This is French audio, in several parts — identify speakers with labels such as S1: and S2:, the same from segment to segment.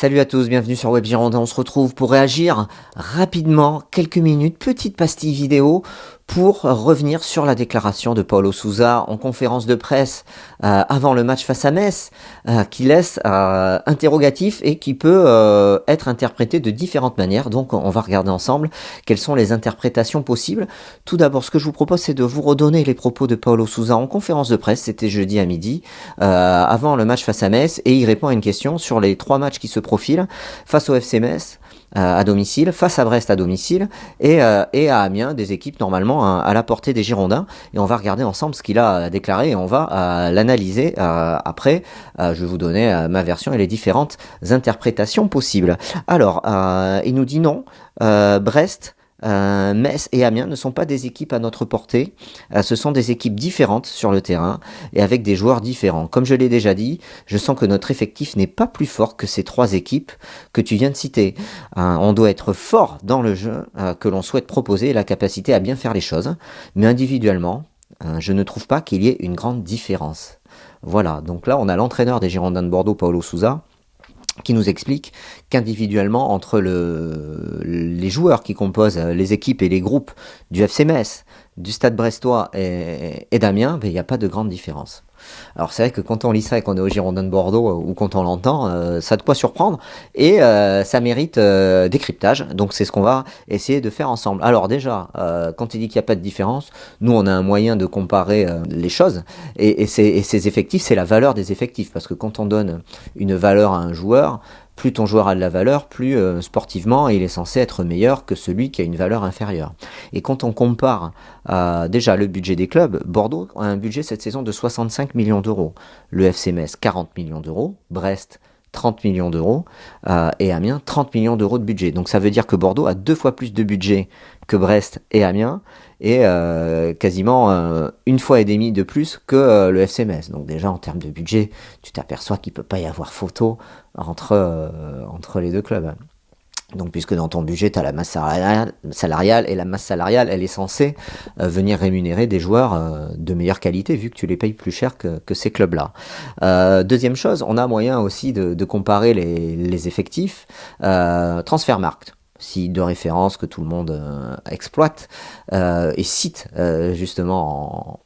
S1: Salut à tous, bienvenue sur Web Girondin. On se retrouve pour réagir rapidement, quelques minutes, petite pastille vidéo pour revenir sur la déclaration de Paulo Sousa en conférence de presse avant le match face à Metz, qui laisse interrogatif et qui peut être interprété de différentes manières. Donc on va regarder ensemble quelles sont les interprétations possibles. Tout d'abord, ce que je vous propose, c'est de vous redonner les propos de Paulo Sousa en conférence de presse. C'était jeudi à midi, avant le match face à Metz, et il répond à une question sur les 3 matchs qui se profilent face au FC Metz à domicile, face à Brest à domicile et à Amiens, des équipes normalement à la portée des Girondins. Et on va regarder ensemble ce qu'il a déclaré et on va l'analyser après. Je vais vous donner ma version et les différentes interprétations possibles. Alors, il nous dit non, Brest, Metz et Amiens ne sont pas des équipes à notre portée, ce sont des équipes différentes sur le terrain et avec des joueurs différents. Comme je l'ai déjà dit, je sens que notre effectif n'est pas plus fort que ces 3 équipes que tu viens de citer. On doit être fort dans le jeu que l'on souhaite proposer et la capacité à bien faire les choses, mais individuellement, je ne trouve pas qu'il y ait une grande différence. Voilà, donc là on a l'entraîneur des Girondins de Bordeaux, Paulo Sousa, qui nous explique qu'individuellement, entre les joueurs qui composent les équipes et les groupes du FC Metz, du Stade Brestois et d'Amiens, il n'y a pas de grande différence. Alors c'est vrai que quand on lit ça et qu'on est au Girondin de Bordeaux ou quand on l'entend, ça a de quoi surprendre et ça mérite décryptage. Donc c'est ce qu'on va essayer de faire ensemble. Alors déjà, quand il dit qu'il n'y a pas de différence, nous on a un moyen de comparer les choses et ces effectifs, c'est la valeur des effectifs. Parce que quand on donne une valeur à un joueur, plus ton joueur a de la valeur, plus sportivement il est censé être meilleur que celui qui a une valeur inférieure. Et quand on compare déjà le budget des clubs, Bordeaux a un budget cette saison de 65 millions d'euros, le FC Metz 40 millions d'euros, Brest 30 millions d'euros et Amiens 30 millions d'euros de budget. Donc ça veut dire que Bordeaux a 2 fois plus de budget que Brest et Amiens et quasiment 1,5 fois de plus que le FC Metz. Donc déjà en termes de budget, tu t'aperçois qu'il ne peut pas y avoir photo entre les deux clubs. Donc puisque dans ton budget, tu as la masse salariale et la masse salariale, elle est censée venir rémunérer des joueurs de meilleure qualité vu que tu les payes plus cher que ces clubs-là. Deuxième chose, on a moyen aussi de comparer les effectifs. Transfermarkt, site de référence que tout le monde exploite et cite justement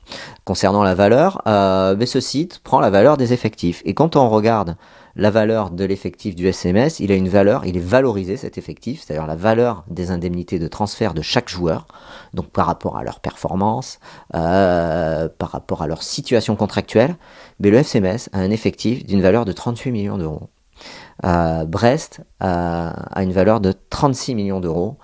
S1: concernant la valeur, mais ce site prend la valeur des effectifs. Et quand on regarde la valeur de l'effectif du SMS, il a une valeur, il est valorisé cet effectif, c'est-à-dire la valeur des indemnités de transfert de chaque joueur, donc par rapport à leur performance, par rapport à leur situation contractuelle, mais le FCMS a un effectif d'une valeur de 38 millions d'euros. Brest a une valeur de 36 millions d'euros,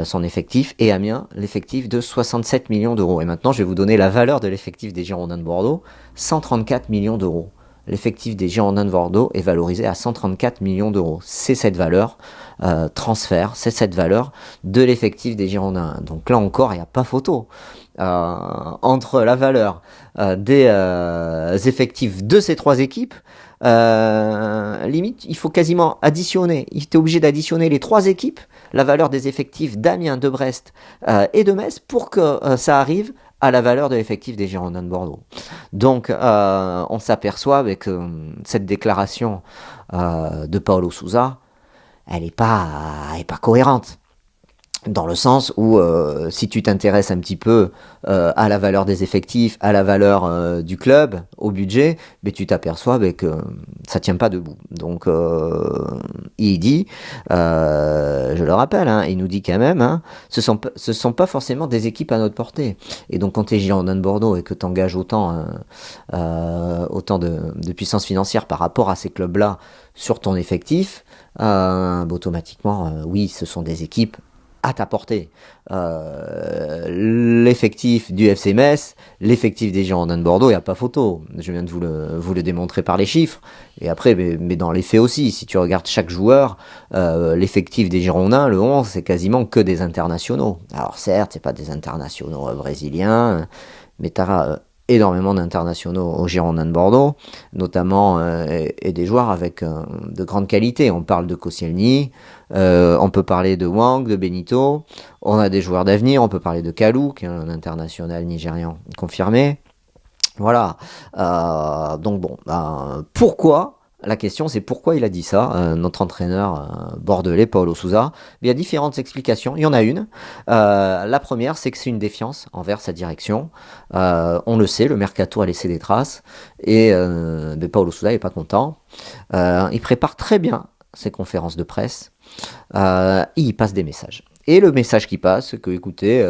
S1: son effectif, et Amiens, l'effectif de 67 millions d'euros. Et maintenant, je vais vous donner la valeur de l'effectif des Girondins de Bordeaux, 134 millions d'euros. L'effectif des Girondins de Bordeaux est valorisé à 134 millions d'euros. C'est cette valeur transfert, c'est cette valeur de l'effectif des Girondins. Donc là encore, il n'y a pas photo. Entre la valeur des effectifs de ces 3 équipes, limite, il faut quasiment additionner. Il était obligé d'additionner les 3 équipes, la valeur des effectifs d'Amiens, de Brest et de Metz pour que ça arrive à la valeur de l'effectif des Girondins de Bordeaux. Donc, on s'aperçoit avec cette déclaration de Paulo Sousa, elle n'est pas cohérente. Dans le sens où si tu t'intéresses un petit peu à la valeur des effectifs, à la valeur du club, au budget, mais tu t'aperçois que ça tient pas debout. Donc il dit, je le rappelle, il nous dit quand même, ce sont pas forcément des équipes à notre portée. Et donc quand tu es Girondin de Bordeaux et que tu engages autant de puissance financière par rapport à ces clubs-là sur ton effectif, automatiquement, oui, ce sont des équipes à ta portée. L'effectif du FC Metz, l'effectif des Girondins de Bordeaux, il n'y a pas photo. Je viens de vous le démontrer par les chiffres. Et après, mais dans les faits aussi, si tu regardes chaque joueur, l'effectif des Girondins, le 11, c'est quasiment que des internationaux. Alors certes, c'est pas des internationaux brésiliens, mais tu as énormément d'internationaux aux Girondins de Bordeaux, notamment et des joueurs avec de grande qualité. On parle de Koscielny, on peut parler de Wang, de Benito, on a des joueurs d'avenir, on peut parler de Kalou, qui est un international nigérian confirmé. Voilà. Donc bon, pourquoi La question, c'est pourquoi il a dit ça, notre entraîneur bordelais, Paulo Sousa. Il y a différentes explications. Il y en a une. La première, c'est que c'est une défiance envers sa direction. On le sait, le mercato a laissé des traces. Et Paulo Sousa n'est pas content. Il prépare très bien ses conférences de presse. Et il passe des messages. Et le message qui passe, c'est que, écoutez,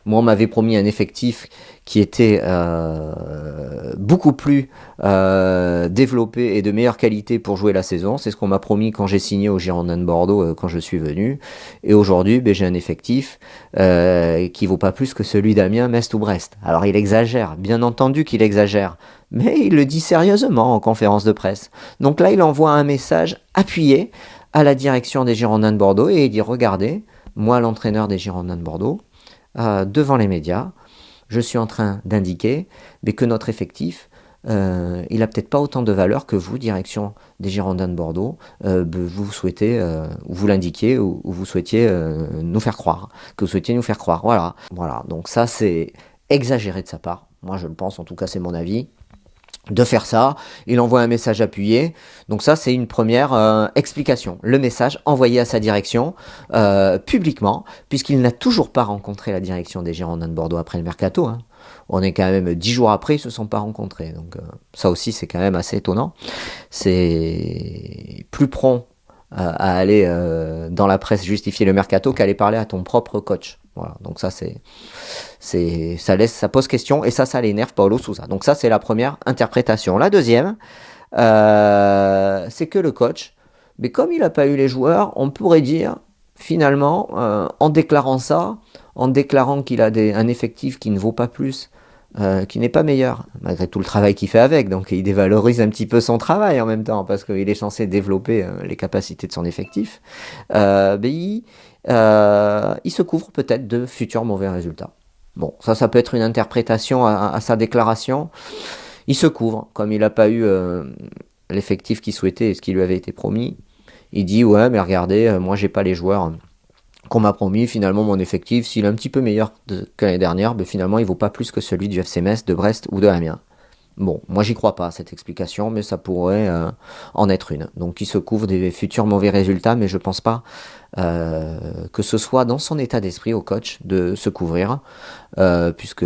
S1: moi on m'avait promis un effectif qui était beaucoup plus développé et de meilleure qualité pour jouer la saison. C'est ce qu'on m'a promis quand j'ai signé au Girondins de Bordeaux quand je suis venu. Et aujourd'hui, j'ai un effectif qui vaut pas plus que celui d'Amiens, Metz ou Brest. Alors il exagère, bien entendu qu'il exagère, mais il le dit sérieusement en conférence de presse. Donc là, il envoie un message appuyé à la direction des Girondins de Bordeaux et il dit, regardez, moi l'entraîneur des Girondins de Bordeaux, devant les médias, je suis en train d'indiquer que notre effectif, il a peut-être pas autant de valeur que vous, direction des Girondins de Bordeaux, vous souhaitez, vous l'indiquez ou vous souhaitiez nous faire croire, que vous souhaitiez nous faire croire. Voilà. Donc ça c'est exagéré de sa part. Moi je le pense, en tout cas c'est mon avis. De faire ça, il envoie un message appuyé. Donc ça, c'est une première explication. Le message envoyé à sa direction publiquement, puisqu'il n'a toujours pas rencontré la direction des Girondins de Bordeaux après le mercato. Hein. On est quand même 10 jours après, ils se sont pas rencontrés. Donc ça aussi, c'est quand même assez étonnant. C'est plus prompt à aller dans la presse justifier le mercato qu'aller parler à ton propre coach. Voilà, donc ça ça pose question et ça l'énerve Paulo Sousa. Donc ça c'est la première interprétation. La deuxième, c'est que le coach, mais comme il n'a pas eu les joueurs, on pourrait dire finalement en déclarant ça, en déclarant qu'il a un effectif qui ne vaut pas plus, qui n'est pas meilleur, malgré tout le travail qu'il fait avec, donc il dévalorise un petit peu son travail en même temps, parce qu'il est censé développer les capacités de son effectif, il se couvre peut-être de futurs mauvais résultats. Bon, ça peut être une interprétation à sa déclaration. Il se couvre, comme il n'a pas eu l'effectif qu'il souhaitait et ce qui lui avait été promis. Il dit, ouais, mais regardez, moi j'ai pas les joueurs qu'on m'a promis. Finalement, mon effectif, s'il est un petit peu meilleur que l'année dernière, finalement, il vaut pas plus que celui du FC Metz, de Brest ou de Amiens. Bon, moi j'y crois pas à cette explication, mais ça pourrait en être une. Donc il se couvre des futurs mauvais résultats, mais je pense pas que ce soit dans son état d'esprit au coach de se couvrir, puisque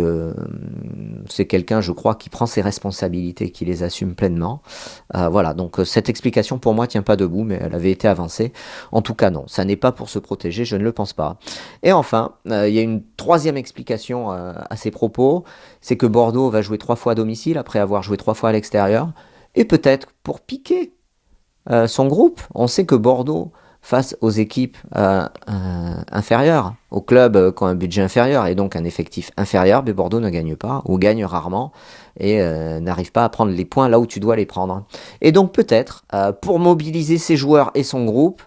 S1: c'est quelqu'un, je crois, qui prend ses responsabilités, qui les assume pleinement. Voilà, donc cette explication pour moi tient pas debout, mais elle avait été avancée. En tout cas non, ça n'est pas pour se protéger, je ne le pense pas. Et enfin, il y a une troisième explication à ces propos, c'est que Bordeaux va jouer 3 fois à domicile après avoir joué 3 fois à l'extérieur, et peut-être pour piquer son groupe. On sait que Bordeaux, face aux équipes inférieures, aux clubs qui ont un budget inférieur et donc un effectif inférieur, Bordeaux ne gagne pas ou gagne rarement et n'arrive pas à prendre les points là où tu dois les prendre. Et donc peut-être, pour mobiliser ses joueurs et son groupe,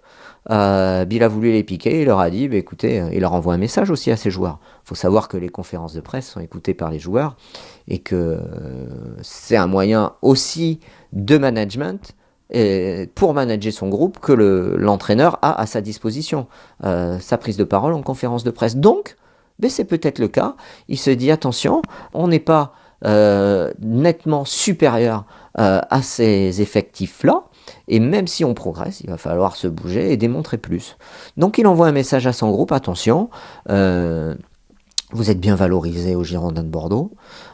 S1: Bill a voulu les piquer, il leur a dit, écoutez, il leur envoie un message aussi à ses joueurs. Il faut savoir que les conférences de presse sont écoutées par les joueurs et que c'est un moyen aussi de management pour manager son groupe que l'entraîneur a à sa disposition. Sa prise de parole en conférence de presse. Donc, c'est peut-être le cas. Il se dit, attention, on n'est pas nettement supérieur à ces effectifs-là. Et même si on progresse, il va falloir se bouger et démontrer plus. Donc il envoie un message à son groupe, attention, vous êtes bien valorisé au Girondins de Bordeaux,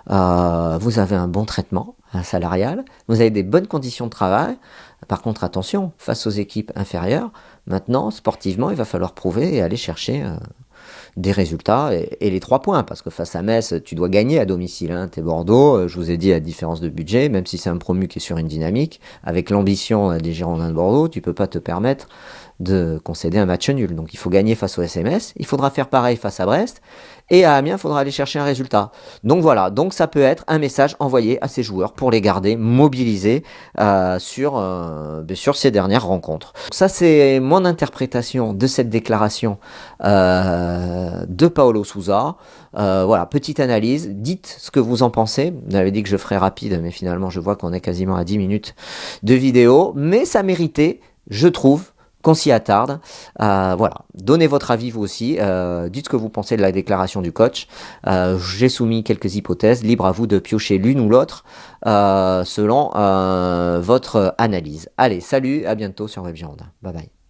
S1: vous avez un bon traitement salarial, vous avez des bonnes conditions de travail. Par contre, attention, face aux équipes inférieures, maintenant, sportivement, il va falloir prouver et aller chercher des résultats et les 3 points, parce que face à Metz, tu dois gagner à domicile, hein, t'es Bordeaux, je vous ai dit la différence de budget, même si c'est un promu qui est sur une dynamique, avec l'ambition des Girondins de Bordeaux, tu peux pas te permettre de concéder un match nul, donc il faut gagner face au SMS, il faudra faire pareil face à Brest, et à Amiens, il faudra aller chercher un résultat. Donc voilà, donc ça peut être un message envoyé à ces joueurs pour les garder mobilisés sur ces dernières rencontres. Ça, c'est mon interprétation de cette déclaration de Paulo Sousa. Voilà, petite analyse, dites ce que vous en pensez. Vous avez dit que je ferais rapide, mais finalement, je vois qu'on est quasiment à 10 minutes de vidéo, mais ça méritait, je trouve, qu'on s'y attarde. Voilà, donnez votre avis vous aussi, dites ce que vous pensez de la déclaration du coach. J'ai soumis quelques hypothèses, libre à vous de piocher l'une ou l'autre selon votre analyse. Allez, salut, à bientôt sur WebGirondin. Bye bye.